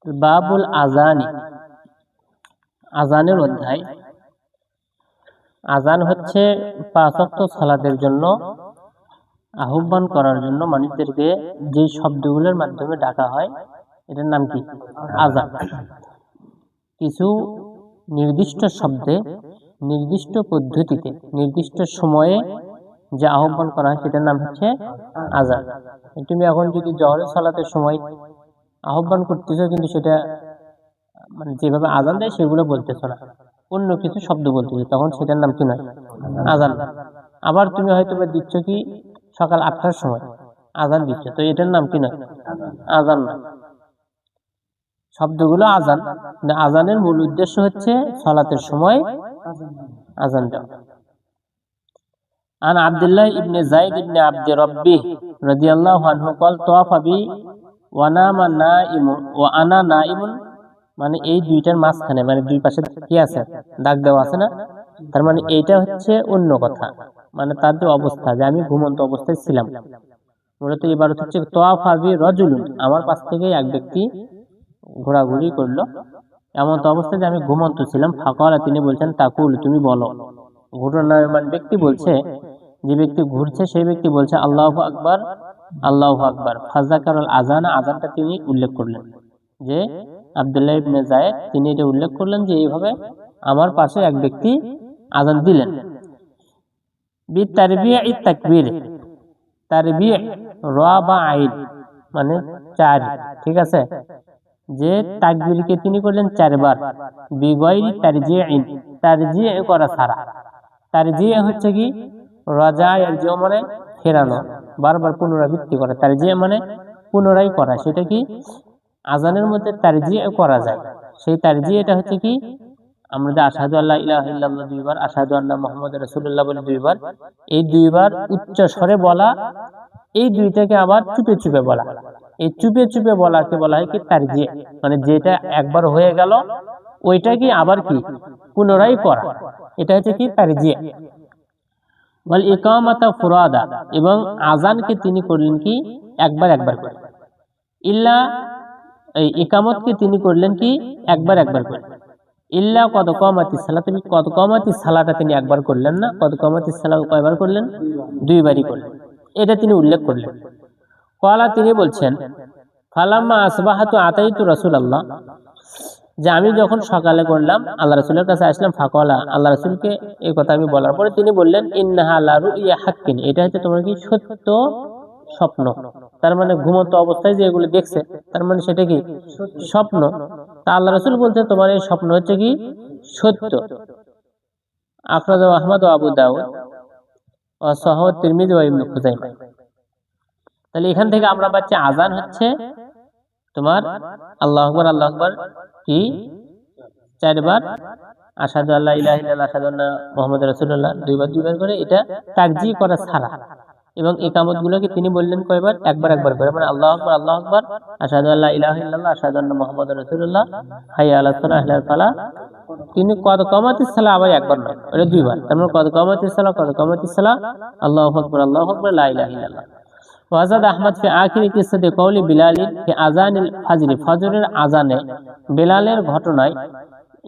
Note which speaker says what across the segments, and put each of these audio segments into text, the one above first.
Speaker 1: বাবুল আজানি, আজানের অধ্যায়। আজান হচ্ছে 5 ওয়াক্ত সালাতের জন্য আহ্বান করার জন্য মানুষদেরকে যে শব্দগুলোর মাধ্যমে ডাকা হয় এটার নাম কি? আজান। কিছু নির্দিষ্ট শব্দে, নির্দিষ্ট পদ্ধতিতে, নির্দিষ্ট সময়ে যে আহ্বান করা হয় সেটার নাম হচ্ছে আজান। তুমি এখন যদি জহরের সালাতের সময় আহ্বান করতেছো, কিন্তু সেটা মানে যেভাবে আজান দেয় সেগুলো বলতেছো না, অন্য কিছু শব্দ বলতেছো, তখন সেটার নাম কি নয়? আজান। আবার তুমি হয়তো দিচ্ছ কি সকাল 8টার সময় আজান দিচ্ছ, তো এটার নাম কি নয়? আজান না। শব্দগুলো আজান, আজানের মূল উদ্দেশ্য হচ্ছে সালাতের সময় আজান দেওয়া। আন আব্দুল্লাহ ইবনে যায়েদ ইবনে আব্দ রব্বিহ রাদিয়াল্লাহু আনহু قال طاف بي ওয়ানামা নাইমুন ওয়া আনা নাইমুন, মানে এই দুইটার মাঝখানে, মানে দুই পাশে কি আছে? দাগ দেওয়া আছে না? তার মানে এইটা হচ্ছে অন্য কথা, মানে তার যে অবস্থা, যে আমি ঘুমন্ত অবস্থায় ছিলাম। মূলত ইবারত হচ্ছে তাওয়াফা বি রাজুলুন, আমার পাশ থেকে এক ব্যক্তি ঘোরাঘুরি করলো এমন তো অবস্থায় যে আমি ঘুমন্ত ছিলাম। ফাকালা, তিনি বলছেন তাকুল, তুমি বলো। ঘূর্ণায়মান ব্যক্তি বলছে, যে ব্যক্তি ঘুরছে সেই ব্যক্তি বলছে আল্লাহু আকবার, আল্লাহু আকবার। ফাযাকারাল আযান, আযানটা তিনি উল্লেখ করলেন, যে আব্দুল্লাহ ইবনে যায়েদ তিনি এটা উল্লেখ করলেন যে এইভাবে আমার পাশে এক ব্যক্তি আযান দিলেন। বিতারবিঈ তাকবীর, তারবিঈ রা বা আইন মানে 4, ঠিক আছে? যে তাকবীরকে তিনি করলেন 4 বার। বিগাইরি তারজিইন, তারজি করা ছাড়া। তারজি হচ্ছে কি রাজা ইয়ারজিউ মানে ফেরানো, বারবার পুনরাবৃত্তি করা। তারজি মানে পুনরায় করা, সেটা কি আজানের মধ্যে তারজি করা যায়। সেই তারজি এটা হচ্ছে কি আমরা যে আশহাদু আল্লা ইলাহা ইল্লাল্লাহ 2 বার, আশহাদু আন্না মুহাম্মাদুর রাসূলুল্লাহ বলে 2 বার, এই 2 বার উচ্চ স্বরে বলা, এই দুইটাকে আবার চুপে চুপে বলা। এই চুপে চুপে বলাকে বলা হয় কি তারজি, মানে যেটা একবার হয়ে গেল ওইটা কি আবার কি পুনরায় করা, এটা হচ্ছে কি তারজি। ওয়াল ইকামাতা ফুরাদা, এবং আজানকে তিনি করলেন কি একবার একবার করে। ইল্লা, এই ইকামতকে তিনি করলেন কি একবার একবার করে। ইল্লা কদ কামাতিস সালাত, তিনি কদ কামাতিস সালাতটা তিনি একবার করলেন না, কদ কামাতিস সালাত কয়বার করলেন? 2 বারই করলেন, এটা তিনি উল্লেখ করলেন। ক্বালা, তিনি বলছেন ফালাম্মা আসবাহাতু আতাইতু রাসূলুল্লাহ, যে আমি যখন সকালে করলাম আল্লাহ রাসূলের কাছে আসলাম। ফাকালা, আল্লাহ রাসূলকে এই কথা আমি বলার পরে তিনি বললেন ইন্নাহা লা রুইয়া হাক্কিন, এটা হচ্ছে তোমার কি সত্য স্বপ্ন। তার মানে ঘুমন্ত অবস্থায় যে এগুলো দেখছে, তার মানে সেটা কি স্বপ্ন। তা আল্লাহ রাসূল বলছে তোমার এই স্বপ্ন হচ্ছে কি সত্য। আখরাজাহু আহমদ ওয়া আবু দাউদ ওয়া সাহাহ তিরমিজি ওয়া ইবনে খুজাইমা। তাহলে এখান থেকে আমরা পাচ্ছি আজান হচ্ছে তোমার আল্লাহু আকবার, আল্লাহু আকবার কি 4 বার, আশহাদু আল্লা ইলাহা ইল্লাল্লাহ, আশহাদু আন্না মুহাম্মাদুর রাসূলুল্লাহ 2 বার 2 বার করে, এটা তারজি করা ছাড়া। এবং ইকামত গুলোকে তিনি বললেন কয়বার? একবার একবার করে, মানে আল্লাহু আকবার, আল্লাহু আকবার, আশহাদু আল্লা ইলাহা ইল্লাল্লাহ, আশহাদু আন্না মুহাম্মাদুর রাসূলুল্লাহ, হাইয়া আলাস সালাহ, আহলাল ফালাহ। তিনি কদ কামাতিস সালাহ আবার একবার নয়, এটা 2 বার। তার মানে কদ কামাতিস সালাহ, কদ কামাতিস সালাহ, আল্লাহু আকবার, আল্লাহু আকবার, লা ইলাহা ইল্লাল্লাহ। ওয়াজাদ আহমদ ফি আখিরি কিসসাতি কওলি বিলাল ফি আযানিল ফাজর, ফজরের আযানে বেলালের ঘটনায়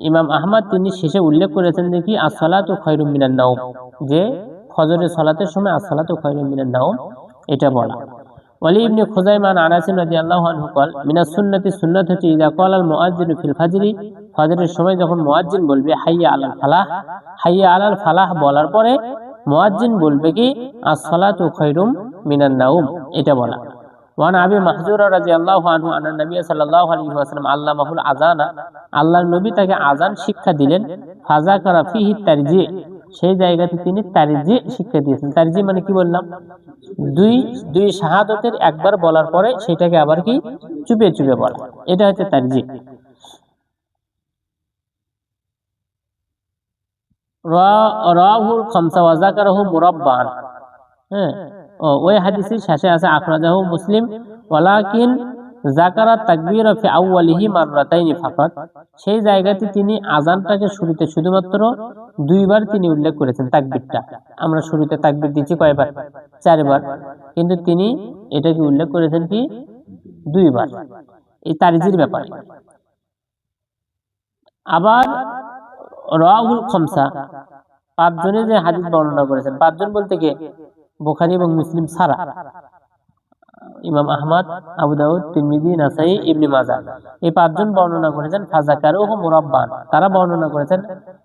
Speaker 1: ইমাম আহমদ তিনি শেষে উল্লেখ করেছেন যে কি as-সালাতু খায়রুম মিনান নাওম, যে ফজরের সালাতের সময় as-সালাতু খায়রুম মিনান নাওম এটা বলা। ওয়ালি ইবনে খুজাইমা আন আনাস রাদিয়াল্লাহু আনহু قال মিনাস সুন্নতি, সুন্নাত হচ্ছে ইযা ক্বালাল মুআজ্জিনু ফিল ফাজরি, ফজরের সময় যখন মুয়াজ্জিন বলবে হাইয়া আলাল ফালাহ, হাইয়া আলাল ফালাহ বলার পরে মুয়াজ্জিন বলবে কি as-সালাতু খায়রুম মিনান নাওম এটা বলা। ওয়ান আবি মাহজুরা রাদিয়াল্লাহু আনহু আন্না নবী সাল্লাল্লাহু আলাইহি ওয়াসাল্লাম আল্লামাহুল আযানা, আল্লাহর নবী তাকে আযান শিক্ষা দিলেন। ফাযাকারা ফিহি তারজি, সেই জায়গাতে তিনি তারজি শিক্ষা দিয়েছেন। তারজি মানে কি বললাম? দুই শাহাদাতের একবার বলার পরে সেটাকে আবার কি চুপে চুপে বলা, এটা হচ্ছে তারজি। রাহুল খামসা ওয়া যাকারাহু মুরাব্বান, হ্যাঁ, ওই হাদিসের শেষে আছে আখরাজাহু মুসলিম ওয়ালাকিন যাকারা তাকবীর ফি আউয়ালিহি মাররাতাইনি ফাকাত, সেই জায়গাতে তিনি আযানটাকে শুরুতে শুধুমাত্র 2 বার তিনি উল্লেখ করেছেন তাকবীরটা। আমরা শুরুতে তাকবীর দিচ্ছি কয়বার? 4 বার, কিন্তু তিনি এটাকে উল্লেখ করেছেন কি 2 বার। এই তারিজির ব্যাপারে। আবার রাহুল খমসা, পাঁচজনে যে হাদিস বর্ণনা করেছেন, পাঁচজন বলতে কে? বুখারী এবং মুসলিম ছাড়া ইমাম আহমদ, আবু দাউদ, তিরমিজি, নাসাই, ইবনে মাজাহ, এই পাঁচজন বর্ণনা করেছেন ফাযাকারুহু মুরাব্বান, তারা বর্ণনা করেছেন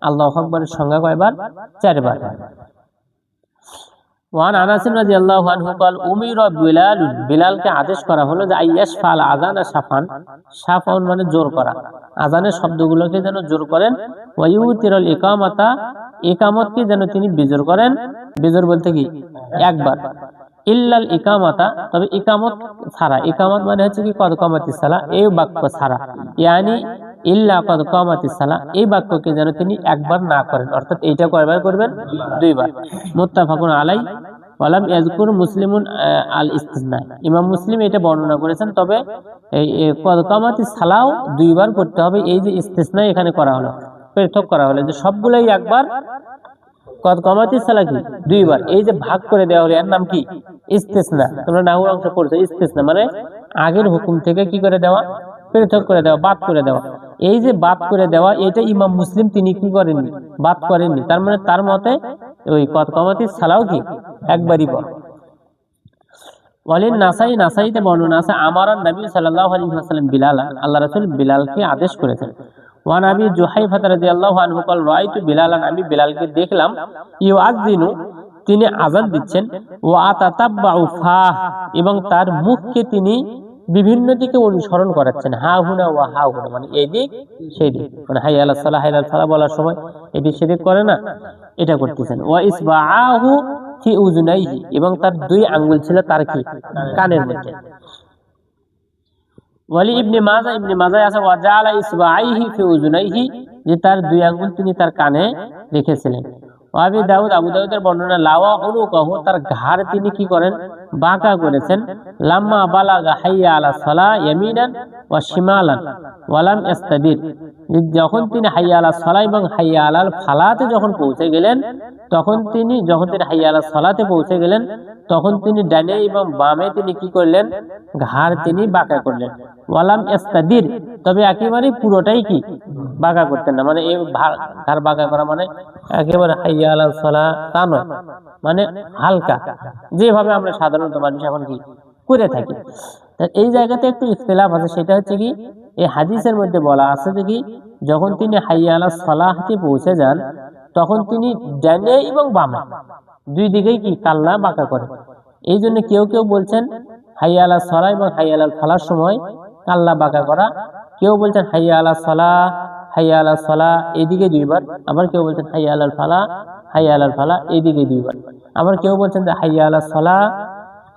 Speaker 1: আল্লাহু আকবারের সংখ্যা কয়বার? 4 বার। ওয়ান আনাস রাদিয়াল্লাহু আনহু قال উমিরা বিলাল, বিলালকে আদেশ করা হলো যে আইয়াশ ফাল আযান শাফান, শাফান মানে জোর করা, আযানের শব্দগুলোকে যেন জোর করেন, ওয়ায়ুতিরুল ইকামাতা, ইকামতকে যেন তিনি বিজোর করেন, বিজোর বলতে কি? একবার। ইল্লাল ইকামাতা, তবে ইকামত ছাড়া, ইকামত মানে হচ্ছে কি কদ কামাতিস সালাহ, এই বাক্য ছাড়া, ইয়ানি ইল্লা কদ কামাতিস সালাহ, এই বাক্যকে যেন তিনি একবার না করেন, অর্থাৎ এইটা কয়বার করবেন? 2 বার। মুত্তাফাকুন আলাই ওয়ালাম ইয়াজকুর মুসলিমুন আল ইস্তিসনা, ইমাম মুসলিম এটা বর্ণনা করেছেন, তবে এই কদ কামাতিস সালাহ 2 বার করতে হবে, এই যে ইস্তিসনা এখানে করা হলো, পৃথক করা হলো যে সবগুলাই একবার, কদ কামাতিস সালাহ কি 2 বার, এই যে ভাগ করে দেওয়া হলো এর নাম কি? ইস্তিসনা। তোমরা নাহু অংশ পড়ছো, ইস্তিসনা মানে আগের হুকুম থেকে কি করে দেওয়া? পৃথক করে দেওয়া, বাদ করে দেওয়া। এই যে বাদ করে দেওয়া, এটা ইমাম মুসলিম তিনি কি করেননি? বাদ করেননি। তার মানে তার মতে ওই কদ কামাতিস সালাহ কি একবারই পড়। ওয়ালিন নাসাই, নাসাইতে বর্ণনা আছে আমারান নবী সাল্লাল্লাহু আলাইহি ওয়াসাল্লাম বিলাল, আল্লাহ রাসূল বিলালকে আদেশ করেছেন। ওয়ান আবি জুহাইফা রাদিয়াল্লাহু আনহু قال রাআইতু বিলালান, আমি বিলালকে দেখলাম, ইউআযিনু, তিনি আযান দিচ্ছেন, ওয়া আতাতাব্বাউ ফাহ, এবং তার মুখকে তিনি বিভিন্ন দিকে অনুসরণ করাচ্ছেন, হা হুনা ওয়া হা হুনা, মানে এই দিক সেই দিক, মানে হাইয়া আলাস সালাহ, হাইয়া আলাস সালাহ বলার সময় এদিক সেদিক করে না, এটা করতেছেন। ওয়া ইসবাআহু ফি উযুনাইহি, এবং তার 2 আঙ্গুল ছিল তার কি? কানের মধ্যে। ওয়ালি ইবনে মাজাহ, ইবনে মাজাহ আছে ওয়া জাআলা ইসবাআইহি ফি উযুনাইহি, যে তার 2 আঙ্গুল তিনি তার কানে রেখেছিলেন। ওয়া আবি দাউদ, আবু দাউদের বর্ণনা লাওয়া উনুকাহু, তার ঘাড় তিনি কি করেন? বাঁকা করেছেন। লাম্মা বালাগা হাইয়া আলাস সালাহ ইয়ামিনান ওয়া শিমালান ওয়া লাম ইস্তাদির, যখন তিনি হাইয়া আলাস সালাহ এবং হাইয়া আলাল ফালাতে যখন পৌঁছে গেলেন, তখন তিনি হাইয়া আলাস সালাতে পৌঁছে গেলেন, তখন তিনি ডানে এবং বামে তিনি কি করলেন? ঘাড় তিনি বাঁকা করলেন। ওয়ালাম ইস্তাদির, তবে একেবারে পুরোটাই কি বাঁকা করতেন না, মানে এই ঘাড় বাঁকা করা মানে একেবারে হাইয়া আলাস সালাহ তা নয়, মানে হালকা, যেভাবে আমরা সাধারণত মানুষ এখন কি করে থাকি। এই জায়গাতে একটু ইখতিলাফ আছে, সেটা হচ্ছে কি এই হাদিসের মধ্যে বলা আছে যে কি যখন তিনি হাইয়া আলাস সালাহতে পৌঁছে যান, তখন তিনি ডানে এবং বামে 2 দিকেই কি কাল্লা বাঁকা করেন। এই জন্য কেউ কেউ বলছেন হাইয়া আলাস সালাহ এবং হাইয়া আলাল ফালার সময় কাল্লা বাঁকা করা, কেউ বলছেন হাইয়া আলাস সালাহ, হাইয়া আলাস সালাহ এইদিকে 2 বার, আবার কেউ বলছেন হাইয়া আলাল ফালাহ, হাইয়া আলাল ফালাহ এইদিকে 2 বার, আবার কেউ বলছেন যে হাইয়া আলাস সালাহ,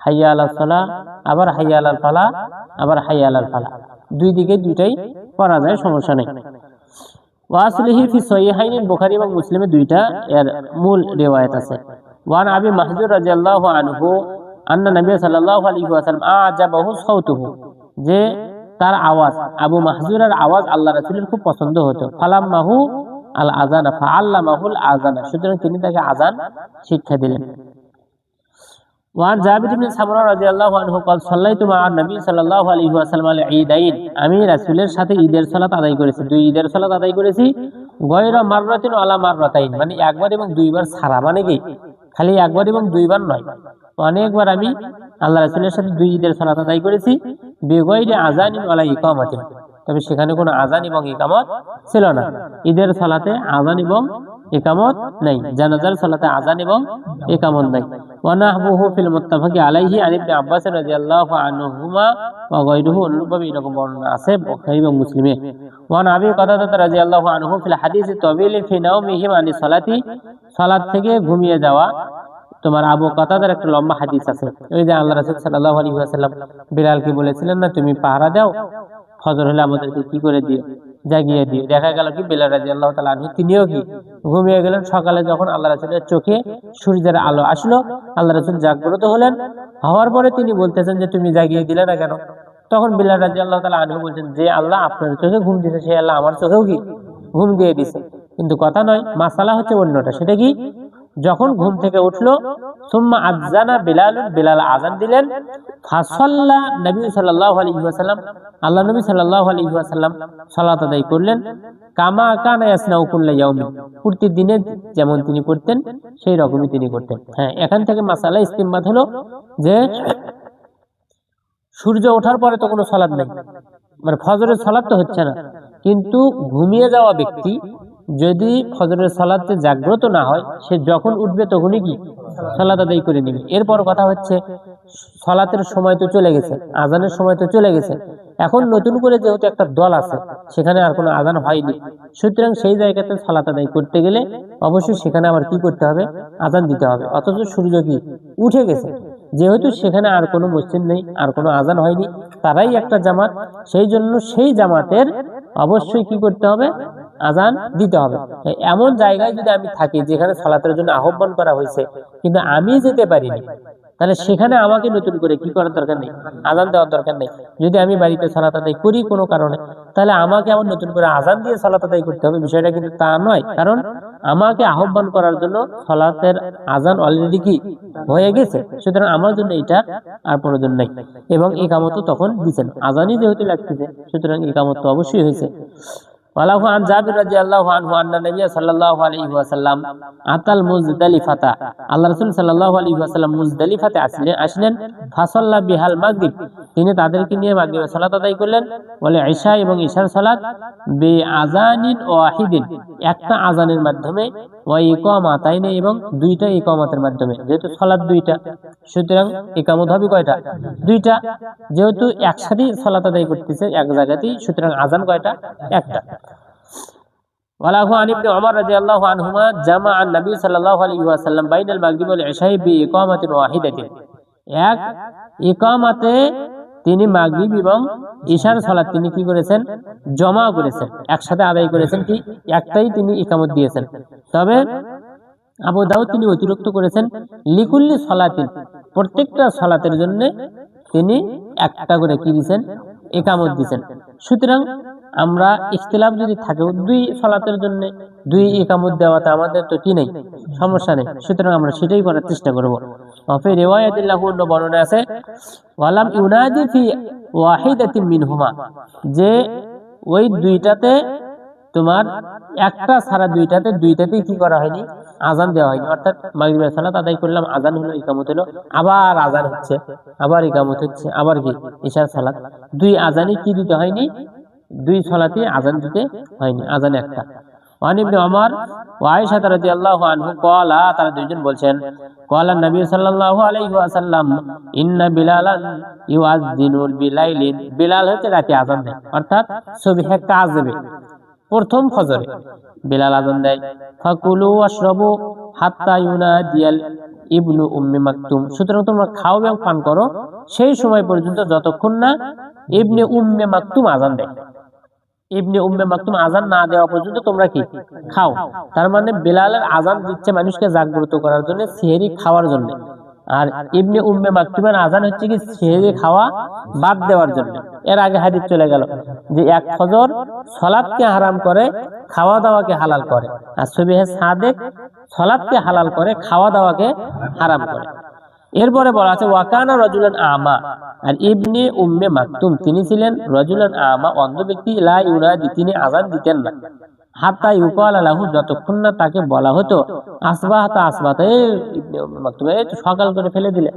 Speaker 1: হাইয়া আলাস সালাহ, আবার হাইয়া আলাল ফালাহ, আবার হাইয়া আলাল ফালাহ, 2 দিকে 2টাই পড়া যায়, সমস্যা নেই। ওয়াসলিহি ফি সহিহাইন, বুখারী এবং মুসলিমে 2টা এর মূল রিওয়ায়াত আছে। ওয়ান আবি মাহজুর রাদিয়াল্লাহু আনহু আন্না নবী সাল্লাল্লাহু আলাইহি ওয়াসাল্লাম আজাবাহু সাউতুহু, যে তার আওয়াজ, আবু মাহজুরের আওয়াজ আল্লাহ রাসূলের খুব পছন্দ হতো। ফালাম্মাহু আল আযানা ফাআল্লামাহুল আযানা, সুতরাং তিনি তাকে আযান শিক্ষা দিলেন। ওয়ান জাবির ইবনে সামরা রাদিয়াল্লাহু আনহু قال সাল্লাইতু মা নবী সাল্লাল্লাহু আলাইহি ওয়াসাল্লাম আল ঈদাইন, আমি রাসূলের সাথে ঈদের সালাত আদায় করেছি, 2 ঈদের সালাত আদায় করেছি। গয়রা মাররাতিন ওয়ালা মাররাতাইন, মানে একবার এবং 2 বার ছাড়া, মানে কি খালি একবার এবং 2 বার নয়, অনেকবার আমি আল্লাহ রাসূলের সাথে 2 ঈদের সালাত আদায় করেছি। বিগয়রি আযানিন ওয়ালা ইকামাতিন, তবে সেখানে কোনো আযান এবং ইকামত ছিল না। ঈদের সালাতে আযান এবং ইকামত নাই, জানাজার সালাতে আযান এবং ইকামত নাই। ওয়া নাহবুহু ফিল মুত্তাফাকি আলাইহি আন ইবনে আব্বাস রাদিয়াল্লাহু আনহুমা ওয়া গায়রুহু, অনুরূপভাবে এরকম বর্ণনা আছে বুখারী এবং মুসলিমে। ওয়া আবি কাতাদা রাদিয়াল্লাহু আনহু ফিল হাদিস তাওয়িল ফি নাওমিহি আনি সালাতি, সালাত থেকে ঘুমিয়ে যাওয়া। তোমার আবু কাতাদার একটা লম্বা হাদিস আছে, ওই যে আল্লাহ রাসূল সাল্লাল্লাহু আলাইহি ওয়াসাল্লাম বিলালকে বলেছিলেন না, তুমি পাহারা দাও, ফজর হলে আমাদেরকে কি করে দিও, জাগিয়ে দিও। দেখা গেল কি বিলাল রাদিয়াল্লাহু তাআলা আনহু তিনিও কি ঘুমিয়ে গেলেন। সকালে যখন আল্লাহ রাসূলের চোখে সূর্যের আলো আসলো, আল্লাহ রাসূল জাগ্রত হলেন, হওয়ার পরে তিনি বলতেছেন যে তুমি জাগিয়ে দিলে না কেন? তখন বিলাল রাদিয়াল্লাহু তাআলা আনহু বলছেন যে আল্লাহ আপনার চোখে ঘুম দিয়েছে, সেই আল্লাহ আমার চোখেও কি ঘুম দিয়ে দিয়েছে। কিন্তু কথা নয়, মাসালা হচ্ছে অন্যটা, সেটা কি যখন ঘুম থেকে উঠলো সুম্মা আযানা বিলাল, বিলাল আযান দিলেন। ফাসাল্লা নবী সাল্লাল্লাহু আলাইহি ওয়াসাল্লাম, আল্লাহ নবী সাল্লাল্লাহু আলাইহি ওয়াসাল্লাম সালাত আদায় করলেন। কামা কানা ইয়াসনাউ কুল্লা ইয়াউমিন, প্রতিদিনে যেমন তিনি করতেন সেই রকমই তিনি করতেন। হ্যাঁ, এখান থেকে মাসালা ইস্তিমবাদ হলো যে সূর্য ওঠার পরে তো কোনো সালাত নেই, মানে ফজরের সালাত তো হচ্ছে না, কিন্তু ঘুমিয়ে যাওয়া ব্যক্তি যদি ফজরের সালাতে জাগ্রত না হয়, সে যখন উঠবে তখনই কি সালাত আদায় করে নেবে। এরপর কথা হচ্ছে সালাতের সময় তো চলে গেছে, আজানের সময় তো চলে গেছে, এখন নতুন করে যেহেতু একটা দল আছে সেখানে আর কোনো আজান হয়নি, সুতরাং সেই জায়গাতে সালাত আদায় করতে গেলে অবশ্যই সেখানে আবার কি করতে হবে, আজান দিতে হবে। অথচ সূর্য কি উঠে গেছে, যেহেতু সেখানে আর কোনো মসজিদ নেই, আর কোনো আজান হয়নি, তারাই একটা জামাত, সেই জন্য সেই জামাতের অবশ্যই কি করতে হবে, আজান দিতে হবে। এমন জায়গায় যদি আমি থাকি যেখানে সালাতের জন্য আহ্বান করা হয়েছে কিন্তু আমি যেতে পারিনি, তাহলে সেখানে আমাকে নতুন করে কি করার দরকার নেই, আজান দেওয়ার দরকার নেই। যদি আমি বাড়িতে সালাত আদায় করি কোনো কারণে, তাহলে আমাকে আবার নতুন করে আজান দিয়ে সালাত আদায় করতে হবে, বিষয়টা কিন্তু তা নয়। কারণ আমাকে আহ্বান করার জন্য সালাতের আজান অলরেডি কি হয়ে গেছে, সুতরাং আমার জন্য এটা আর প্রয়োজন নেই। এবং ইকামত তখন দিচ্ছেন, আজানই যেহেতু লাগতেছে, সুতরাং ইকামত তো অবশ্যই হয়েছে। ওয়ালাহু আন জাবির রাদিয়াল্লাহু আনহু আন্না নবী সাল্লাল্লাহু আলাইহি ওয়াসাল্লাম আতাল মুজদালিফাতা, আল্লাহ রাসূল সাল্লাল্লাহু আলাইহি ওয়াসাল্লাম মুজদালিফাতে আসলেন। ফাসাল্লা বিহাল মাগরিব, তিনি তাদেরকে নিয়ে মাগরিবের সালাত আদায় করলেন। বলে ঈশা এবং ঈশার সালাত বি আযানিন ওয়াহিদিন, একটা আযানের মাধ্যমে, ওয়া ইকামাতাইনি, এবং দুইটা ইকামতের মাধ্যমে। যেহেতু সালাত দুইটা, সুতরাং ইকামত হবে কয়টা, দুইটা। যেহেতু একসাথেই সালাত আদায় করতেছে এক জায়গাতেই, সুতরাং আযান কয়টা, একটা। ওয়ালাহু আন ইবনে ওমর রাদিয়াল্লাহু আনহুমা জামাআ নবী সাল্লাল্লাহু আলাইহি ওয়াসাল্লাম বাইনাল মাগরিব ওয়াল ইশাই বি ইকামাতিন ওয়াহিদাতিন, এক ইকামাতে তিনি মাগরিব এবং ঈশার সালাত তিনি কি করেছেন, জমা করেছেন, একসাথে আদায় করেছেন, কি একটাই তিনি ইকামত দিয়েছেন। তবে আবু দাউদ তিনি অতিরিক্ত করেছেন লিকুল্লি সালাতিন, প্রত্যেকটা সালাতের জন্য তিনি একটা করে কি দিয়েছেন, ইকামত দিয়েছেন। সুতরাং আমরা ইখতিলাফ যদি থাকে দুই সালাতের জন্য দুই ইকামত দেওয়াতে আমাদের তো কি নেই, সমস্যা নেই, সুতরাং আমরা সেটাই করার চেষ্টা করব। ফি রিওয়ায়াতিল্লাহু অন্য বর্ণনা আছে ওয়ালাম ইউনাদি ফি ওয়াহিদাতিন মিনহুমা, যে ওই দুইটাতে তোমার একটা ছাড়া দুইটাতেই কি করা হয়নি, আজান দেওয়া হয়নি। অর্থাৎ মাগরিবের সালাত আদায় করলাম, আজান হলো, ইকামত হলো, আবার আজান হচ্ছে, আবার ইকামত হচ্ছে, আবার কি ঈশার সালাত, দুই আজানই কি দিতে হয়নি, দুই সালাতে আজান দিতে হয়নি, আজান একটা। ওয়ান ইবনে ওমর ওয়া আয়েশা রাদিয়াল্লাহু আনহু ক্বালা, তারা দুইজন বলছেন, ক্বালা নবী সাল্লাল্লাহু আলাইহি ওয়াসাল্লাম ইন্না বিলালান ইউআযযিনুল বিলাইলিন, বিলাল হচ্ছে রাতে আজান দেয়, অর্থাৎ সুবহে কাযিবে, প্রথম ফজরে বিলাল আজান দেয়। ফাকুলু ওয়াশরাবু হাত্তা ইউনাদিয়াল ইবনু উম্মি মাকতুম, সুতরাং তোমরা খাও এবং পান করো সেই সময় পর্যন্ত যতক্ষণ না ইবনে উম্মে মাকতুম আজান দেয়। ইবনে উম্মে মাকতুম আজান না দেওয়া পর্যন্ত তোমরা কি খাও। তার মানে বিলালের আজান দিচ্ছে মানুষকে জাগ্রত করার জন্য, সিহরি খাওয়ার জন্য, আর ইবনে উম্মে মাকতুমের আজান হচ্ছে কি সিহরি খাওয়া বাদ দেওয়ার জন্য। এর আগে হাদিস চলে গেল যে এক ফজর সালাতকে হারাম করে, খাওয়া দাওয়াকে হালাল করে, আর সুবহে সাদেক সালাতকে হালাল করে, খাওয়া দাওয়াকে হারাম করে। এরপরে বলা আছে ওয়াকানা রাজুলান আমা, আর ইবনে উম্মে মাকতুম তিনি ছিলেন রাজুলান আমা, অন্ধ ব্যক্তি, লা ইউনাদি, তিনি আযান দিতেন না, হাত্তা ইউকাল লাহু, যতক্ষণ না তাকে বলা হতো আসবাহতা আসবাহতা, এই ইবনে উম্মে মাকতুম, এই তো সকাল করে ফেলে দিলে,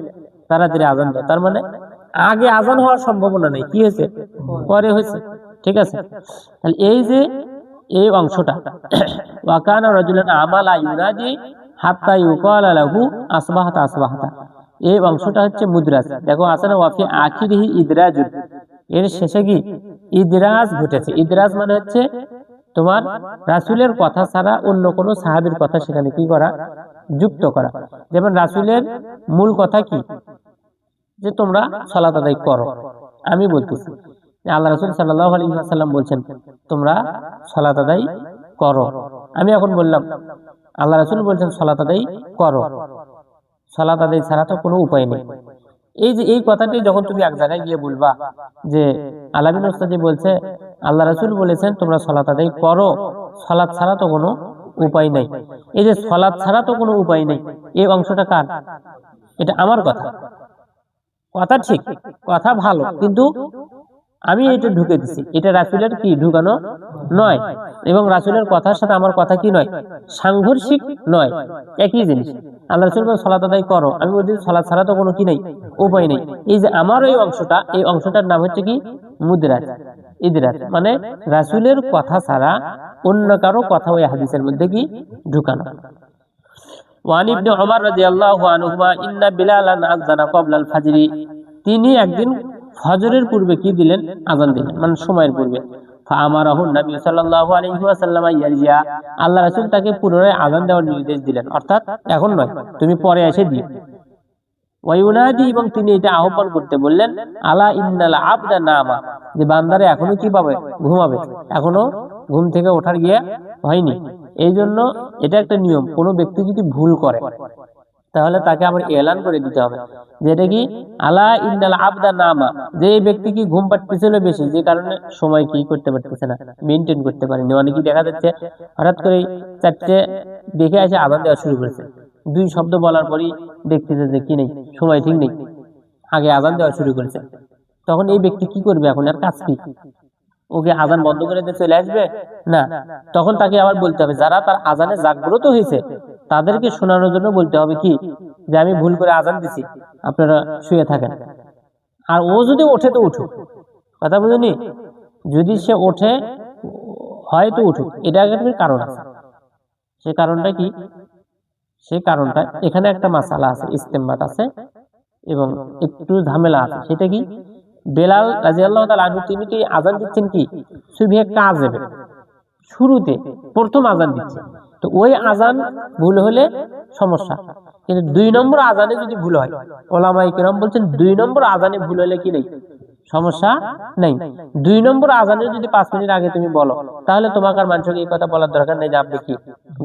Speaker 1: তাড়াতাড়ি আযান দাও। তার মানে আগে আযান হওয়ার সম্ভাবনা নেই, কি হয়েছে, পরে হয়েছে, ঠিক আছে। তাহলে এই যে এই অংশটা ওয়াকানা রাজুলান আমা লা ইউনাদি হাত্তা ইউকাল লাহু আসবাহতা আসবাহতা, এই অংশটা হচ্ছে মুদ্রাজ। দেখো আছে না ওয়াফি আখিরিহি ইদরাজুন, এর শেষে কি ইদরাজ ঘটেছে। ইদরাজ মানে হচ্ছে তোমার রাসূলের কথা ছাড়া অন্য কোনো সাহাবীর কথা সেখানে কি করা, যুক্ত করা। যেমন রাসূলের মূল কথা কি, যে তোমরা সালাত আদায় করো, আমি বলতেছি আল্লাহ রাসূল সাল্লাল্লাহু আলাইহি ওয়াসাল্লাম বলছেন তোমরা সালাত আদায় করো, আমি এখন বললাম আল্লাহ রাসূল বলছেন সালাত আদায় করো, সালাত আদায় ছাড়া তো কোনো উপায় নেই। এই যে এই কথাটি যখন তুমি এক জায়গায় গিয়ে বলবা যে আলামিন ওস্তাদ বলছে আল্লাহ রাসূল বলেছেন তোমরা সালাত আদায় করো, সালাত ছাড়া তো কোনো উপায় নাই। এই যে সালাত ছাড়া তো কোনো উপায় নেই, এই অংশটা কার? এটা আমার কথা, কথা ঠিক, কথা ভালো, কিন্তু আমি এটা ঢুকে দিছি, এটা রাসূলের কি ঢুকানো নয়, এবং রাসূলের কথার সাথে আমার কথা কি নয়, সাংঘর্ষিক নয়, একই জিনিস। আল্লাহ রাসূল বলেন সালাত আদায় করো, আমি বলছি সালাত ছাড়া তো কোনো কি নেই, উপায় নেই। এই যে আমার এই অংশটা, এই অংশটার নাম হচ্ছে কি মুদরাজ, ইদরাজ, মানে রাসূলের কথা ছাড়া অন্য কারো কথা ওই হাদিসের মধ্যে কি ঢুকানো। ওয়ান ইবনে ওমর রাদিয়াল্লাহু আনহুমা ইন্না বিলালান আযানা ক্বাবলাল ফাজরি, তিনি একদিন ফজরের পূর্বে কি দিলেন? আযান দিলেন, মানে সময়ের পূর্বে। ফাআমারাহু নবী সাল্লাল্লাহু আলাইহি ওয়াসাল্লাম ইয়ারজিয়া, আল্লাহ রাসূল তাকে পুনরায় আযান দেওয়ার নির্দেশ দিলেন, অর্থাৎ এখন নয়, তুমি পরে এসে দিও। ওয়ায়ুনাদি, এবং তিনি এটা আহ্বান করতে বললেন, আলা ইন্নাল আবদা নামা, যে বান্দারে এখনো কি পাবে? ঘুমাবে, এখনো ঘুম থেকে ওঠার গিয়া হয়নি। এই জন্য এটা একটা নিয়ম, কোনো ব্যক্তি যদি ভুল করে তাহলে তাকে আবার এলান করে দিতে হবে যে এটা কি আলা ইন্নাল আবদা নামা, যে এই ব্যক্তি কি ঘুম পাচ্ছিল বেশি, যে কারণে সময় কি করতে পারতেছে না, মেনটেন করতে পারেনি। অনেকেই দেখা যাচ্ছে হঠাৎ করে 4টে দেখে এসে আযান দেওয়া শুরু করেছে, 2 শব্দ বলার পরই দেখতেছে যে কি নেই, সময় ঠিক নেই, আগে আযান দেওয়া শুরু করেছে। তখন এই ব্যক্তি কি করবে? এখন আর কাজ কি? ওকে আযান বন্ধ করে দিয়ে চলে আসবে? না, তখন তাকে আবার বলতে হবে, যারা তার আযানে জাগ্রত হয়েছে তাদেরকে শোনানোর জন্য বলতে হবে কি, যে আমি ভুল করে আযান দিছি, আপনারা শুয়ে থাকেন। আর ও যদি ওঠে তো উঠুক, কথা বুঝেনি? যদি সে ওঠে হয়তো উঠুক, এটা একটা কারণ আছে। সে কারণটা কি? সে কারণটা এখানে একটা মাসালা আছে, ইস্তেমবাত আছে এবং একটু ঝামেলা আছে। সেটা কি? বেলাল রাদিয়াল্লাহু তাআলা আনহু তিনি কি আযান দিচ্ছেন কি সুবহে কাযিবে, শুরুতে প্রথম আযান দিচ্ছে, তো ওই আযান ভুল হলে সমস্যা। কিন্তু 2 নম্বর আযানে যদি ভুল হয়, ওলামায়ে কেরাম বলছেন 2 নম্বর আযানে ভুল হলে কি নেই, সমস্যা নেই। 2 নম্বর আযানে যদি 5 মিনিট আগে তুমি বলো, তাহলে তোমাকে আর মানুষকে এই কথা বলার দরকার নেই যে আপনি কি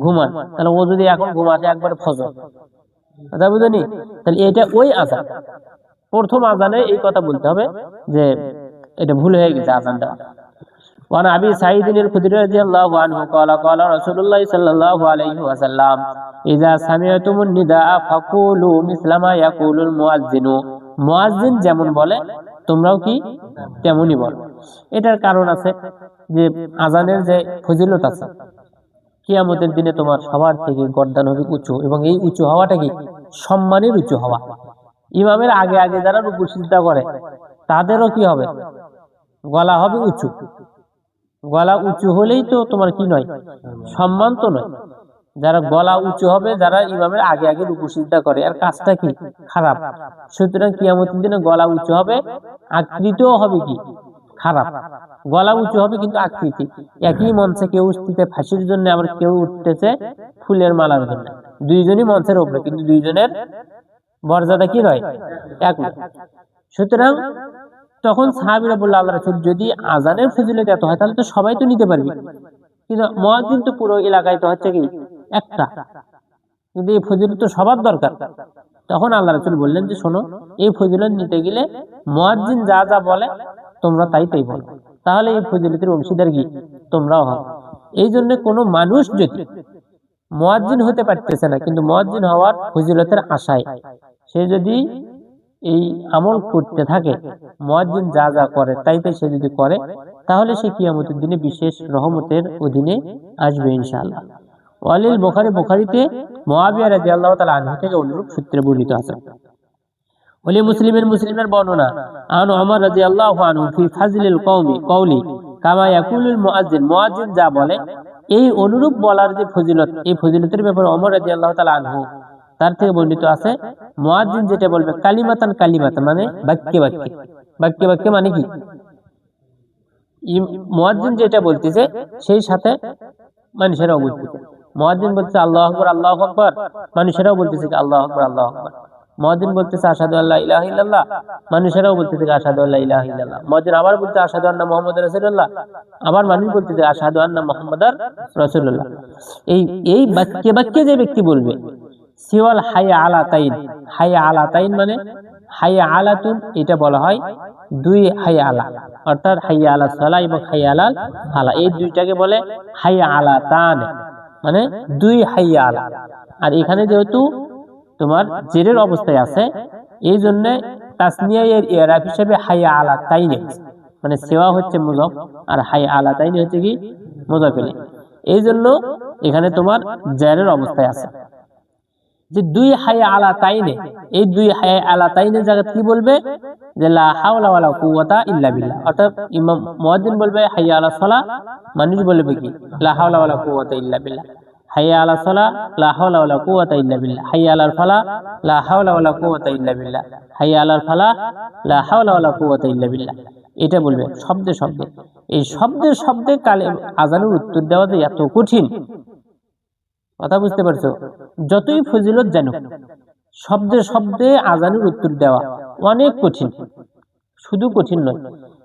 Speaker 1: ঘুমান। তাহলে ও যদি এখন ঘুমাতে একবার ফজর, কথা বুঝেনি? তাহলে এটা ওই আযান, প্রথম আযানে এই কথা বলতে হবে যে এটা ভুল হয়ে গেছে আযানটা। ওয়ান আবি সাঈদ আল-খুদরি রাদিয়াল্লাহু আনহু ক্বালা ক্বালা রাসূলুল্লাহ সাল্লাল্লাহু আলাইহি ওয়াসাল্লাম ইযা সামি'তুমুন নিদাআ ফাকুলু মিসলা মা ইয়াকুলুল মুয়াজ্জিনু, মুয়াজ্জিন যেমন বলে তোমরাও কি তেমনই বলো। এটার কারণ আছে যে আযানের যে ফজিলত আছে, কিয়ামতের দিনে তোমার সবার থেকে গর্দান হবে উঁচু, এবং এই উঁচু হওয়াটা কি সম্মানের উঁচু হওয়া। ইমামের আগে আগে যারা রুকু সিজদা করে তাদেরও কি হবে? গলা হবে উঁচু। গলা উঁচু হলেই তো তোমার কি নয়, সম্মান তো নয়। যারা গলা উঁচু হবে, যারা ইমামের আগে আগে রুকু সিজদা করে, আর কাজটা কি খারাপ। সুতরাং কিয়ামতের দিনে গলা উঁচু হবে, আকৃতিও হবে কি খারাপ। গলা উঁচু হবে কিন্তু আকৃতি, একই মঞ্চে কেউ উঠতেছে ফাঁসির জন্য, আবার কেউ উঠতেছে ফুলের মালার জন্য, দুইজনই মঞ্চের উপরে, কিন্তু দুইজনের মর্যাদা কি নয়, এক নয়। সুতরাং তখন সাহাবীরা বলল, আল্লাহর রাসূল যদি আযানের ফজিলত এত হয় তাহলে তো সবাই তো নিতে পারবে, কিন্তু মুয়াজ্জিন তো পুরো এলাকায় তো হচ্ছে কি একটা, কিন্তু এই ফজিলত তো সবার দরকার। তখন আল্লাহর রাসূল বললেন যে শোনো, এই ফজিলত নিতে গেলে মুয়াজ্জিন যা যা বলে তোমরা তাই তাই বলো, তাহলে এই ফজিলতের অংশীদার কি তোমরাও হবে। এই জন্য কোনো মানুষ যদি মুয়াজ্জিন হতে পারতেছে না, কিন্তু মুয়াজ্জিন হওয়ার ফজিলতের আশায় সে যদি এই আমল করতে থাকে, মুয়াজ্জিন যা যা করে তাই তাই সে যদি করে, তাহলে সে কিয়ামতের দিনে বিশেষ রহমতের অধীনে আসবে ইনশাআল্লাহ। ওয়ালিল বুখারী, বুখারীতে মুআবিয়া রাদিয়াল্লাহু তাআলা আনহু থেকে অনুরূপ সূত্রে বর্ণিত আছে। ওলি মুসলিমের, মুসলিমের বর্ণনা, আন ওমর রাদিয়াল্লাহু আনহু ফি ফাজলিল কওমি কওলি কামা ইয়াকুলুল মুয়াজ্জিন, মুয়াজ্জিন যা বলে এই অনুরূপ বলার যে ফজিলত, এই ফজিলতের ব্যাপারে ওমর রাদিয়াল্লাহু তাআলা আনহু তার থেকে বর্ণিত আছে, মুয়াজ্জিন যেটা বলবে কালিমাতান কালিমাতান, মানে বাক্যে বাক্যে, বাক্যে বাক্যে মানে কি মুয়াজ্জিন যেটা বলতেছে সেই সাথে মানুষেরাও বলতেছে। মুয়াজ্জিন বলতেছে আল্লাহু আকবার আল্লাহু আকবার, মানুষেরাও বলতেছে আল্লাহু আকবার আল্লাহু আকবার। মুয়াজ্জিন বলতেছে আশহাদু আল্লা ইলাহা ইল্লাল্লাহ, মানুষেরাও বলতেছে আশহাদু আল্লা ইলাহা ইল্লাল্লাহ। মুয়াজ্জিন আবার বলতে আশহাদু আন্না মুহাম্মাদুর রাসূলুল্লাহ, আবার মানুষ বলতেছে আশহাদু আন্না মুহাম্মাদার রাসূলুল্লাহ। এই বাক্যে বাক্যে যে ব্যক্তি বলবে, সিওয়াল হাইয়া আলা তাইন, হাইয়া আলা তাইন মানে হাইয়া আলাতুন, এটা বলা হয় 2 হাইয়া আলা, অর্থাৎ হাইয়া আলা সালাহ এবং হাইয়া আলাল ফালাহ, এই দুইটাকে বলে হাইয়া আলা তান। মানে দুই হাইয়া আলা। আর এখানে যেহেতু তোমার জেরের অবস্থায় আছে, এই জন্য তাসনিয়া এর ইরাব হিসেবে হাইয়া আলা তাইনে, মানে সেওয়া হচ্ছে মুজাফ আর হাইয়া আলা তাইনে হচ্ছে কি মুজাফ ইলাইহি। এই জন্য এখানে তোমার জেরের অবস্থায় আছে যে দুই হাইয়া আলা তাইনে, এই দুই হাইয়া আলা তাইনের জায়গায় কি বলবে যে লা হাওলা ওয়ালা কুওয়াতা ইল্লা বিল্লাহ। অর্থাৎ ইমাম মুয়াজ্জিন বলবে হাইয়া আলা সালাহ, মানুষ বলবে কি লা হাওলা ওয়ালা কুওয়াতা ইল্লা বিল্লাহ। হাইয়া আলা সালাহ লা হাওলা ওয়ালা কুওয়াতা ইল্লা বিল্লাহ। হাইয়া আলাল ফালাহ লা হাওলা ওয়ালা কুওয়াতা ইল্লা বিল্লাহ। হাইয়া আলাল ফালাহ লা হাওলা ওয়ালা কুওয়াতা ইল্লা বিল্লাহ। এটা বলবে শব্দে শব্দে। এই শব্দে শব্দে কালে আজানের উত্তর দেওয়া যে এত কঠিন, কথা বুঝতে পারছো? যতই ফজিলত জানো, শব্দে শব্দে আজানের উত্তর দেওয়া অনেক কঠিন। শুধু কঠিন নয়,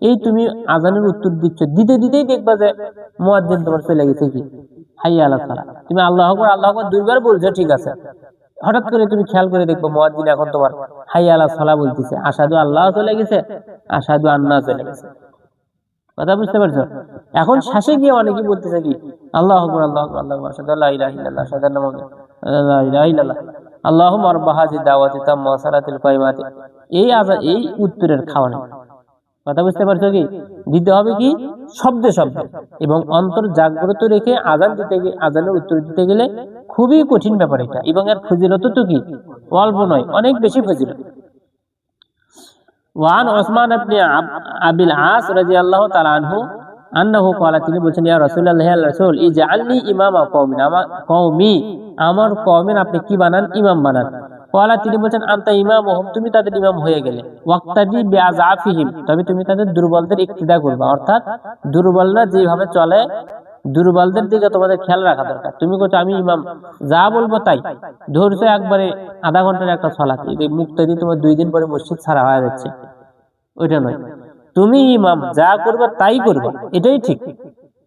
Speaker 1: এই তুমি আজানের উত্তর দিচ্ছ, দিতে দিতেই দেখবা যে মুয়াজ্জিন তোমার চলে গেছে কি হাইয়া আলা সালাহ। তুমি আল্লাহু আকবার দুইবার বলছো, ঠিক আছে, হঠাৎ করে তুমি খেয়াল করে দেখবো মুয়াজ্জিন এখন তোমার হাইয়া আলা সালাহ বলতেছে, আশহাদু আল্লাহ চলে গেছে, আশহাদু আন্না চলে গেছে। কথা বুঝতে পারছো? এখন শেষে গিয়ে অনেকেই বলতেছে কি আল্লাহু আকবার আল্লাহু আকবার আল্লাহু আকবার আশহাদু আল্লা ইলাহা ইল্লাল্লাহ আশহাদু আন্না মুহাম্মাদান লা ইলাহা ইল্লাল্লাহ আল্লাহুম্মা রাব্বা হাযিহি দাওয়াতি তাম্মা ওয়া সালাতিল কায়িমাতি। এই আজান, এই উত্তরের খাওয়া নেই। কথা বুঝতে পারছো? কি দিতে হবে কি শব্দে শব্দে এবং অন্তর জাগ্রত রেখে আজান দিতে গিয়ে, আজানের উত্তর দিতে গেলে খুবই কঠিন ব্যাপার এটা। এবং এর ফজিলত তো কি অল্প নয়, অনেক বেশি ফজিলত। ওয়ান ওসমান ইবনে আবিল আস রাদিয়াল্লাহু তাআলা আনহু আন্নাহু ক্বালা, তিনি বলেছেন ইয়া রাসূলুল্লাহ, হে আল্লাহর রাসূল, ইজআলনি ইমামা কওমিন, আমার কওমের আপনি কি বানান, ইমাম বানান। ক্বালা, তিনি বলেছেন আনতা ইমামুহুম, তুমি তাদের ইমাম হয়ে গেলে। ওয়াক্তাদি বিআযাফিহিম, তবে তুমি তাদের দুর্বলদের ইক্তিদা করবে। অর্থাৎ দুর্বলরা যেভাবে চলে, দুর্বলদের দিকে তোমাদের খেয়াল রাখা দরকার। তুমি বলছো আমি ইমাম, যা বলবো তাই ধরছো, একবারে আধা ঘন্টার একটা সালাত, এই মুক্তাদি তোমার 2 দিন পরে মসজিদ ছাড়া হয়ে যাচ্ছে, ওইটা নয়। তুমি ইমাম, যা করবা তাই করবা, এটাই ঠিক।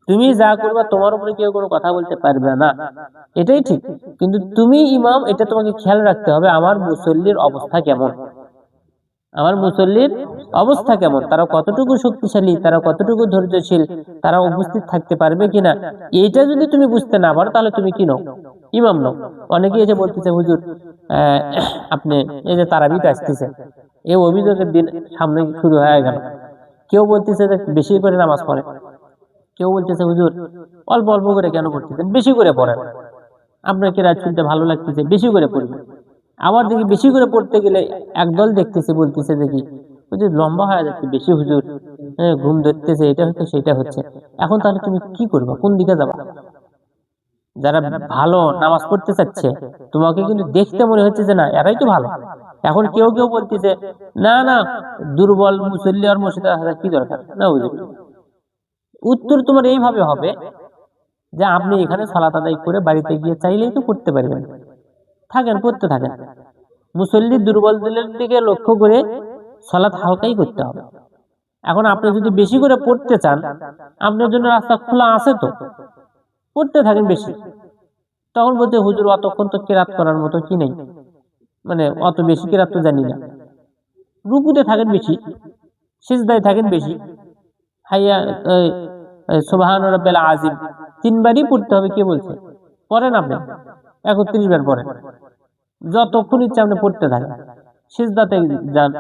Speaker 1: তুমি যা করবা তোমার উপরে কেউ কোনো কথা বলতে পারবে না, এটাই ঠিক। কিন্তু তুমি ইমাম, এটা তোমাকে খেয়াল রাখতে হবে আমার মুসল্লির অবস্থা কেমন, আমার মুসল্লির অবস্থা কেমন, তারা কতটুকু শক্তিশালী, তারা কতটুকু ধৈর্যশীল, তারা উপস্থিত থাকতে পারবে কিনা। এইটা যদি তুমি বুঝতে না পারো তাহলে তুমি কি নও, ইমাম নও। অনেকে এসে বলতেছে হুজুর আপনি এই যে তারাবিতে আসতেছে, এই অভিযোগের দিন সামনে শুরু হয়ে গেল। কেউ বলতেছে যে বেশি করে নামাজ পড়ে, কেউ বলতেছে হুজুর অল্প অল্প করে কেন পড়তেছেন, বেশি করে পড়েন, আপনার কেরাত শুনতে ভালো লাগতেছে, বেশি করে পড়বেন। আবার দেখি বেশি করে পড়তে গেলে একদল দেখতেছে বলতেছে দেখি হুজুর লম্বা হয়ে যাচ্ছে বেশি, হুজুর ঘুম ধরতেছে, এটা হচ্ছে সেটা হচ্ছে। এখন তাহলে তুমি কি করবা, কোন দিকে যাবা? যারা ভালো নামাজ পড়তে চাচ্ছে, তোমাকে কিন্তু দেখতে মনে হচ্ছে যে না এরাই তো ভালো। এখন কেউ কেউ বলতেছে না না, দুর্বল মুসল্লি আর মসজিদে আসা কি দরকার না। হুজুর উত্তর তোমার এইভাবে হবে যে আপনি এখানে সালাত আদায় করে বাড়িতে গিয়ে চাইলেই তো করতে পারবেন, থাকেন পড়তে থাকেন। মুসল্লি দুর্বল দিলের দিকে লক্ষ্য করে সালাত হালকাই করতে হবে। এখন আপনি যদি বেশি করে পড়তে চান, আপনার জন্য রাস্তা খোলা আছে, তো পড়তে থাকেন বেশি। তখন বলতে হুজুর অতক্ষণ তো কেরাত করার মতো কি নেই, মানে অত বেশি কেরাত তো জানি না। রুকুতে থাকেন বেশি, সিজদায় থাকেন বেশি, হাইয়া সুবহান রাব্বিল আযীম 3 বারই পড়তে হবে। কে বলছে? পড়েন আপনি 31 বার পড়েন, যতক্ষণ ইচ্ছা আপনি পড়তে থাকেন। সিজদাতে যান,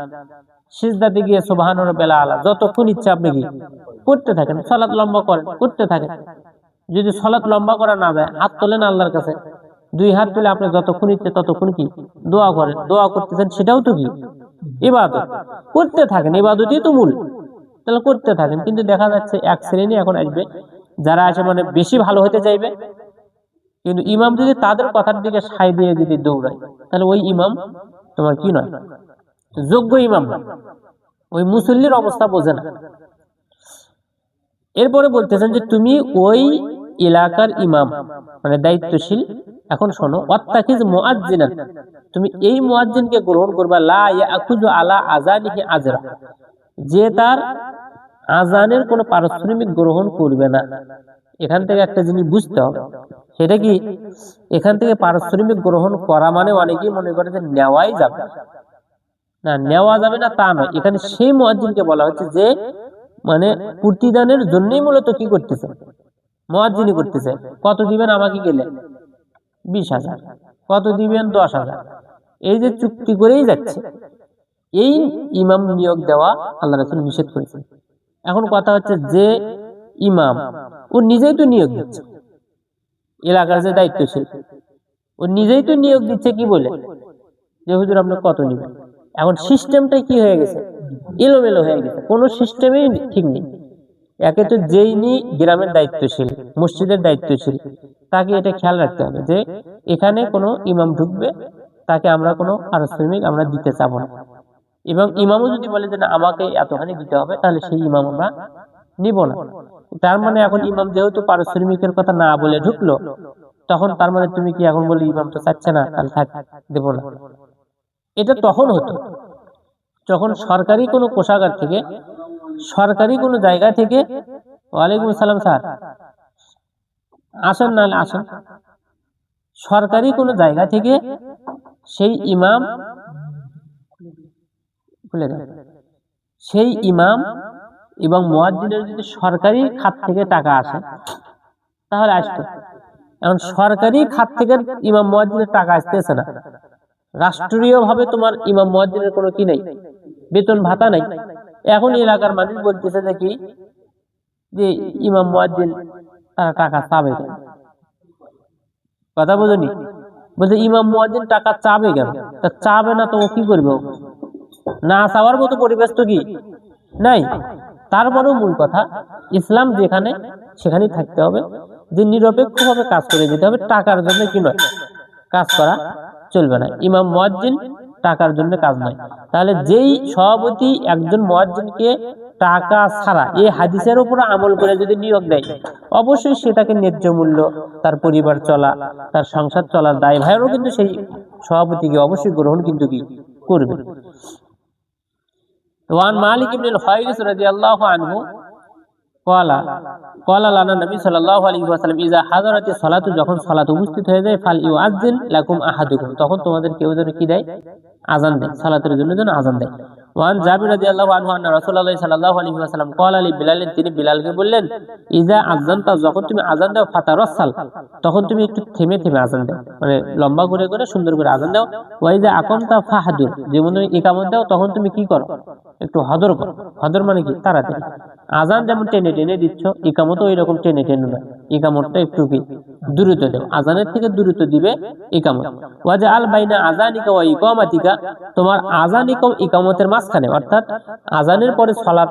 Speaker 1: সিজদাতে গিয়ে সুবহান রাব্বিল আলা যতক্ষণ ইচ্ছা আপনি কি পড়তে থাকেন। সালাত লম্বা করেন, করতে থাকেন। যদি সালাত লম্বা করা না যায়, হাত তোলেন আল্লাহর কাছে, 2 হাত তুলে আপনি যতক্ষণ ইচ্ছে ততক্ষণ কি দোয়া করেন। দোয়া করতেছেন, সেটাও তো কি ইবাদত। করতে থাকেন, ইবাদতই তো মূল, তাহলে করতে থাকেন। কিন্তু দেখা যাচ্ছে এক শ্রেণী এখন আসবে যারা আসে মানে বেশি ভালো হতে চাইবে, কিন্তু ইমাম যদি তাদের কথার দিকে সায় দিয়ে যদি দৌড়ায়, তাহলে ওই ইমাম তোমার কি নয়, যোগ্য ইমাম নয়, ওই মুসল্লির অবস্থা বোঝে না। এরপরে বলতেছেন যে তুমি ওই এলাকার ইমাম, মানে দায়িত্বশীল। এখন শোনো, ওয়াত্তাকিজ মুআজ্জিনান, তুমি এই মুআজ্জিনকে গ্রহণ করবা, লা ইয়াকুযু আলা আযানিহি আজরা, যে তার আজানের কোনো পারিশ্রমিক গ্রহণ করবে না। এখান থেকে একটা জিনিস বুঝতে হবে, সেটা কি, এখান থেকে পারিশ্রমিক গ্রহণ করা মানে অনেকেই মনে করে যে নেওয়াই যাবে না, নেওয়া যাবে না তা নয়। এখানে সেই মুয়াজ্জিনকে বলা হচ্ছে যে মানে প্রতিদানের জন্যই মূলত কি করতেছে, মুয়াজ্জিনি করতেছে, কত দিবেন আমাকে গেলে? 20,000। কত দিবেন? 10,000। এই যে চুক্তি করেই যাচ্ছে, এই ইমাম নিয়োগ দেওয়া আল্লাহ রাসূল নিষেধ করেছেন। এখন কথা হচ্ছে, যে ইমাম ও নিজেই তো নিয়োগ দিচ্ছে, এলাকার যে দায়িত্বশীল ও নিজেই তো নিয়োগ দিচ্ছে কি বলে, যে হুজুর আপনি কত নিবেন। এখন সিস্টেমটা কি হয়ে গেছে? এলোমেলো হয়ে গেছে, কোনো সিস্টেমই ঠিক নেই। একে তো যেই নি গ্রামের দায়িত্বশীল, মসজিদের দায়িত্বশীল, তাকে এটা খেয়াল রাখতে হবে যে এখানে কোনো ইমাম ঢুকবে, তাকে আমরা কোনো পারিশ্রমিক আমরা দিতে চাবো না। এবং ইমামও যদি বলে যে না আমাকে এতখানি দিতে হবে, তাহলে সেই ইমাম আমরা নিব না। তার মানে এখন ইমাম যেহেতু পারিশ্রমিকের কথা না বলে ঢুকলো, তখন তার মানে তুমি কি এখন বলে ইমাম তো চাচ্ছে না, তাহলে থাক, দেব না। এটা তখন হতো যখন সরকারি কোনো কোষাগার থেকে, সরকারি কোনো জায়গা থেকে, ওয়ালাইকুম আসসালাম স্যার, আসেন, নাহলে আসেন, সরকারি কোনো জায়গা থেকে সেই ইমাম খুলে দেন, সেই ইমাম এবং মুয়াজ্জিনের যদি সরকারি খাত থেকে টাকা আসে তাহলে আসতো। এখন সরকারি খাত থেকে ইমাম মুয়াজ্জিনের টাকা আসতেছে না, রাষ্ট্রীয় ভাবে তোমার ইমাম মুয়াজ্জিনের কোনো কি নেই, বেতন ভাতা নাই। এখন এলাকার মানুষ বলতেছে যে কি, যে ইমাম মুয়াজ্জিন তারা টাকা চাবে কেন? কথা বুঝুনি, বলছে ইমাম মুয়াজ্জিন টাকা চাবে কেন? তা চাবে না তো ও কি করবে? না চাওয়ার মতো পরিবেশ তো কি নাই। তারপরেও মূল কথা, ইসলাম যেখানে সেখানেই থাকতে হবে, যে নিরপেক্ষভাবে কাজ করে যেতে হবে, টাকার জন্য কি নয়, কাজ করা চলবে না। ইমাম মুয়াজ্জিন টাকার জন্য কাজ নয়। তাহলে যেই সভাপতি একজন মুয়াজ্জিনকে টাকা ছাড়া এই হাদিসের উপর আমল করে যদি নিয়োগ দেয়, অবশ্যই সেটাকে ন্যায্য মূল্য, তার পরিবার চলা, তার সংসার চলার দায় ভাইয়েরও কিন্তু সেই সভাপতিকে অবশ্যই গ্রহণ কিন্তু কি করবে। ওয়ান মালিক ইবনে আল-হুয়াইরিস রাদিয়াল্লাহু আনহু ক্বালা লানা নবী সাল্লাল্লাহু আলাইহি ওয়াসাল্লাম ইযা হাযারাতিস সালাতু, যখন সালাত উপস্থিত হয়ে যায়, ফাল ইউআযযিন লাকুম আহাদুকুম, তখন তোমাদের কেউ যেন কি দেয়, আযান দেয়, সালাতের জন্য যেন আযান দেয়। ওয়ান জাবির রাদিয়াল্লাহু আনহু আন্না রাসূলুল্লাহ সাল্লাল্লাহু আলাইহি ওয়াসাল্লাম ক্বালা লি বিলাল, তিনি বিলালকে বললেন, ইযা আযানতা, যখন তুমি আযান দাও, ফাতারাসাল, তখন তুমি একটু থেমে থেমে আযান দাও, মানে লম্বা করে করে সুন্দর করে আযান দাও। ওয়া ইযা আকামতা ফাহদুর, যেমন তুমি ইকামত দাও তখন তুমি কি করো, একটু হদর করো। হদর মানে কি, তাড়াতাড়ি। আযান যেমন টেনে টেনে দিচ্ছ, ইকামতও এরকম টেনে টেনে না, ইকামতটা একটু কি দ্রুত দাও, আযানের থেকে দ্রুত দিবে ইকামত। ওয়াজআল বাইনা আযানিকা ওয়া ইকামাতিকা, তোমার আযান ইকামতের মাঝখানে, অর্থাৎ আযানের পরে সালাত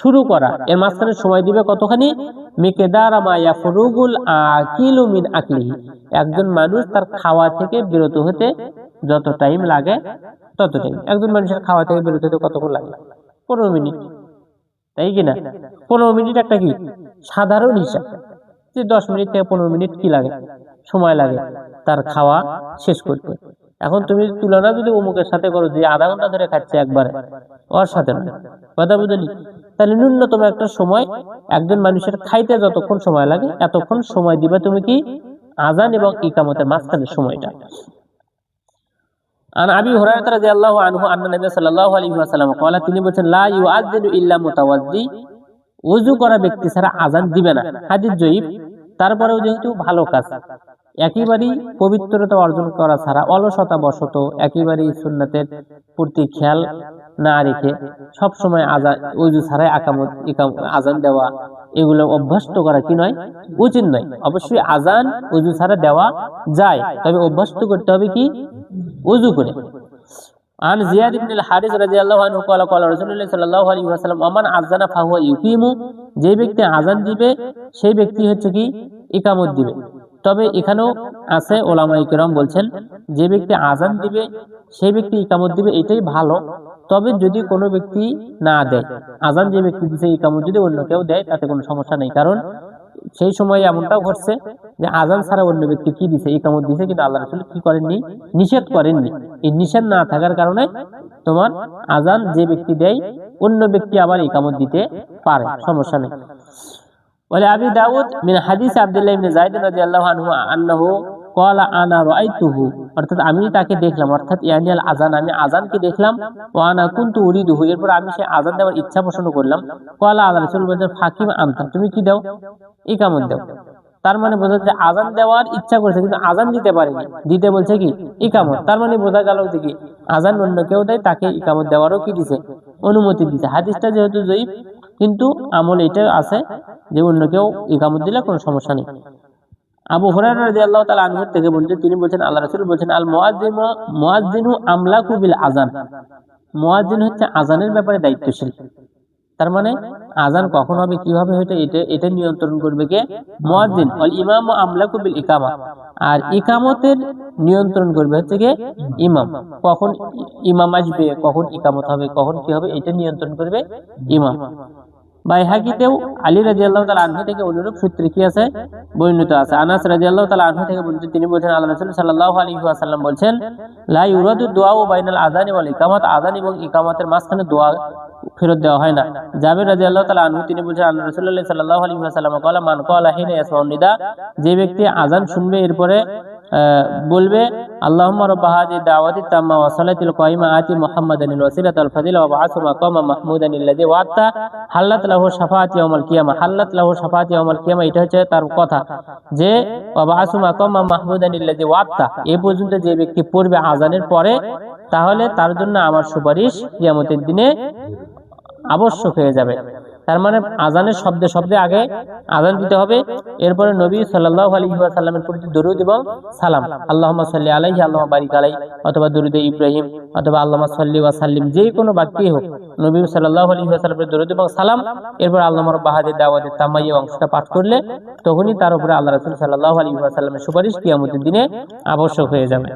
Speaker 1: শুরু করা, এর মাঝখানে সময় দিবে কতখানি, মিকদারা মা ইয়াফরুগুল আকিলু মিন আকলিহি, একজন মানুষ তার খাওয়া থেকে বিরত হতে যত টাইম লাগে তত টাইম। একজন মানুষের খাওয়া থেকে বিরত হতে কতক্ষণ লাগে? 15 মিনিট, তাই কিনা? 15 মিনিট একটা কি সাধারণ হিসাব, যে 10 মিনিট থেকে 15 মিনিট কি লাগে, সময় লাগে তার খাওয়া শেষ করতে। এখন তুমি তুলনা যদি অমুকের সাথে করো, যে আধা ঘন্টা ধরে খাচ্ছে একবারে, ওর সাথে না, কথা বুঝলি? তাহলে ন্যূনতম একটা সময়, একজন মানুষের খাইতে যতক্ষণ সময় লাগে এতক্ষণ সময় দিবে তুমি কি, আযান এবং ইকামতের মাঝখানের সময়টা। আন আবি হুরায়রা রাদিয়াল্লাহু আনহু আন্না নবী সাল্লাল্লাহু আলাইহি ওয়াসাল্লাম ক্বালা, তিনি বলেন, লা ইউআযযিনু ইল্লা মুতাওয়াজ্জি, ওযু করা ব্যক্তি ছাড়া আযান দিবে না। হাদিস জয়ীফ, তারপরেও যেহেতু ভালো কাজ, একেবারেই পবিত্রতা অর্জন করা ছাড়া, অলসতা বশত একেবারেই সুন্নাতের প্রতি খেয়াল না রেখে সব সময় আযান, ওযু ছাড়াই আযান দেওয়া, এগুলো অভ্যস্ত করা কি নয়, উচিত নয়। অবশ্যই আযান ওযু ছাড়া দেওয়া যায়, তবে অভ্যস্ত করতে হবে কি, ওযু করে। আন জিয়াদ ইবনে আল-হারিস রাদিয়াল্লাহু আনহু ক্বালা ক্বালা রাসূলুল্লাহ সাল্লাল্লাহু আলাইহি ওয়াসাল্লাম, আমান আযানা ফাহুয়া ইউকিমু, যে ব্যক্তি আযান দিবে সেই ব্যক্তি হচ্ছে কি ইকামত দিবে। তবে এখানেও আছে, ওলামায়ে কেরাম বলছেন, যে ব্যক্তি আযান দিবে সেই ব্যক্তি ইকামত দিবে, এটাই ভালো। তবে যদি কোনো ব্যক্তি না দেয়, আযান যে ব্যক্তি দিছে ইকামত যদি অন্য কেউ দেয় তাতে কোনো সমস্যা নেই। কারণ সেই সময় এমনটাও ঘটছে যে আযান ছাড়া অন্য ব্যক্তি কি দিছে, ইকামত দিছে, কিন্তু আল্লাহ রাসূল কি করেননি, নিষেধ করেননি। এই নিষেধ না থাকার কারণে তোমার আযান যে ব্যক্তি দেয় অন্য ব্যক্তি আবার ইকামত দিতে পারে, সমস্যা নেই। ওয়ালি আবি দাউদ মিন হাদিস আব্দুল্লাহ ইবনে যায়েদ রাদিয়াল্লাহু আনহু আন্নাহু ক্বালা আনা রাআইতুহু, অর্থাৎ আমি তাকে দেখলাম, অর্থাৎ ইয়ানিয়াল আযান, আমি আযানকে দেখলাম, ওয়া আনা কুনতু উরিদুহু, এরপর আমি সেই আযান দেওয়ার ইচ্ছা পোষণ করলাম। ক্বালা আল্লাহ রাসূল বলেন ফাকিম আনতা, তুমি কি দাও? ইকামত দাও। তার মানে বোঝা যাচ্ছে আযান দেওয়ার ইচ্ছা করছে কিন্তু আযান দিতে পারেনি, দিতে বলছে কি ইকামত। তার মানে বোঝা গেল যে কি আযান অন্য কেউ দেয়, তাকে ইকামত দেওয়ারও কি দিছে, অনুমতি দিছে। হাদিসটা যেহেতু জয়ীফ কিন্তু আমল এটা আছে যে অন্য কেউ ইকামত দিলে কোনো সমস্যা নেই। আবু হুরায়রা রাদিয়াল্লাহু তাআলা আনহু থেকে বলতে তিনি বলেন আল্লাহ রাসূল বলেন আল মুয়াজ্জিনু আমলাকু বিল আযান, মুয়াজ্জিন হচ্ছে আযানের ব্যাপারে দায়িত্বশীল। তার মানে আযান কখন হবে, কিভাবে হবে, এটা নিয়ন্ত্রণ করবে কে? মুয়াজ্জিন। ওয়াল ইমামু আমলাকু বিল ইকামা, আর ইকামতের নিয়ন্ত্রণ করবে হচ্ছে কে? ইমাম। কখন ইমাম আসবে, কখন ইকামত হবে, কখন কি হবে, এটা নিয়ন্ত্রণ করবে ইমাম। বাইহাকিতেও আলী রাদিয়াল্লাহু তাআলা আনহু থেকে অনুরূপ সূত্রে কি আছে, বর্ণিত আছে। আনাস রাদিয়াল্লাহু তাআলা আনহু থেকে বলতে তিনি বলেন আল্লাহ রাসূল সাল্লাল্লাহু আলাইহি ওয়াসাল্লাম বলেন লা ইউরাদু দুআউ বাইনাল আযানি ওয়াল ইকামাত, আযান এবং ইকামতের মাঝখানে দোয়া ফেরত দেওয়া হয় না। জাবের রাদিয়াল্লাহু তাআলা আনহু তিনি বলেন আল্লাহ রাসূলুল্লাহ সাল্লাল্লাহু আলাইহি ওয়াসাল্লাম ক্বালা মান ক্বালা হিনা ইয়াসমাউন নিদা, যে ব্যক্তি আযান শুনবে এরপরে বলবে আল্লাহুম্মা রাব্বা হাযিহি দাওয়াতি তাম্মা ওয়া সালাতিল কায়িমা আতি মুহাম্মাদানিল ওয়াসিলাতা ওয়াল ফাদিলা ওয়া বা'আসহু মাকামা মাহমুদানিল্লাযী ওয়া'তা হাল্লাত লাহু শাফাআতি ইয়াউমাল কিয়ামা, হাল্লাত লাহু শাফাআতি ইয়াউমাল কিয়ামা, এটা হচ্ছে তার কথা যে ওয়া বা'আসহু মাকামা মাহমুদানিল্লাযী ওয়া'তা, এই পর্যন্ত যে ব্যক্তি পড়বে আযানের পরে, তাহলে তার জন্য আমার সুপারিশ কিয়ামতের দিনে আবশ্যক হয়ে যাবে। তার মানে আযানের শব্দে শব্দে আগে আযান দিতে হবে, এরপরে নবী সাল্লাল্লাহু আলাইহি ওয়াসাল্লামের প্রতি দরুদ এবং সালাম, আল্লাহুম্মা সাল্লি আলাইহি আল্লাহুম্মা বারিক আলাইহি, অথবা দরুদে ইব্রাহিম, অথবা আল্লাহুম্মা সাল্লি ওয়া সাল্লিম, যে কোনো বাক্যই হোক নবী সাল্লাল্লাহু আলাইহি ওয়াসাল্লামের দরুদ এবং সালাম, এরপর আল্লাহুম্মা রাব্বা হাযিহি দাওয়াতি তাম্মা এই অংশটা পাঠ করলে তখনই তার উপরে আল্লাহ রাসূল সাল্লাল্লাহু আলাইহি ওয়াসাল্লামের সুপারিশ কিয়ামতের দিনে আবশ্যক হয়ে যাবে।